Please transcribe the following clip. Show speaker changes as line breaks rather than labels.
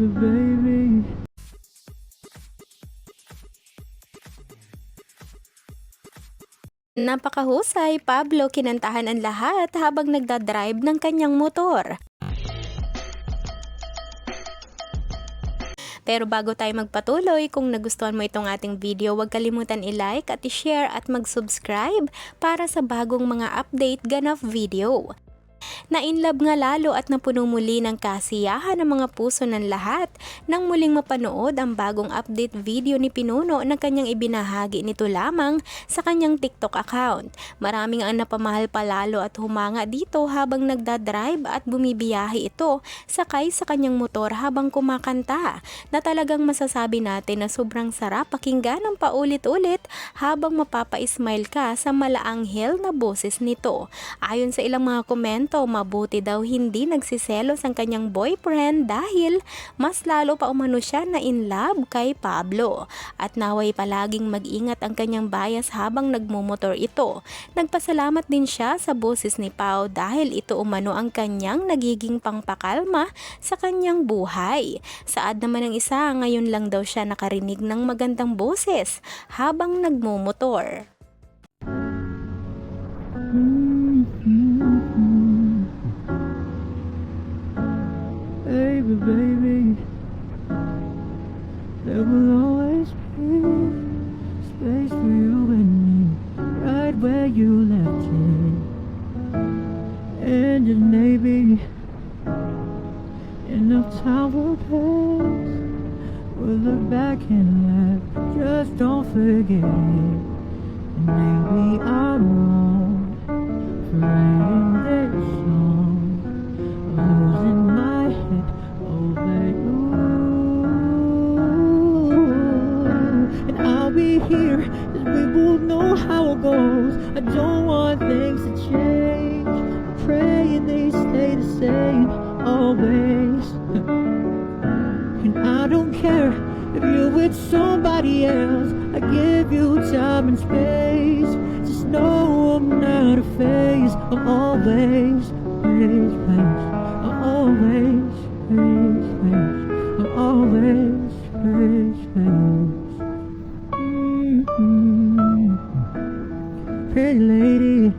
Baby, baby.
Napakahusay, Pablo, kinantahan ang lahat habang nagdadrive ng kanyang motor. Pero bago tayo magpatuloy, kung nagustuhan mo itong ating video, huwag kalimutan i-like at i-share at mag-subscribe para sa bagong mga update ganap video. Na-inlove nga lalo at napuno muli ng kasiyahan ng mga puso ng lahat nang muling mapanood ang bagong update video ni Pinuno na kanyang ibinahagi nito lamang sa kanyang TikTok account. Maraming ang napamahal pa lalo at humanga dito habang nagdadrive at bumibiyahe ito sakay sa kanyang motor habang kumakanta, na talagang masasabi natin na sobrang sarap pakinggan ng paulit-ulit habang mapapa-smile ka sa malaanghel na boses nito. Ayon sa ilang mga komento, mabuti daw hindi nagsiselos ang kanyang boyfriend dahil mas lalo pa umano siya na in love kay Pablo. At naway palaging mag-ingat ang kanyang bias habang nagmumotor ito. Nagpasalamat din siya sa boses ni Pao dahil ito umano ang kanyang nagiging pangpakalma sa kanyang buhay. Saad naman ng isa, ngayon lang daw siya nakarinig ng magandang boses habang nagmumotor.
Baby, baby, there will always be space for you and me, right where you left it. And just maybe enough time will pass, we'll look back and laugh, just don't forget it. And maybe I'm wrong for writing this song, losing my head over you. And I'll be here, cause we both know how it goes. I don't want things to change, I'm praying they stay the same always. And I don't care if you're with somebody else, I give you time and space. Just know I'm not a phase, I'm always space, space. I'm always space, space. I'm always space, space. Pretty lady,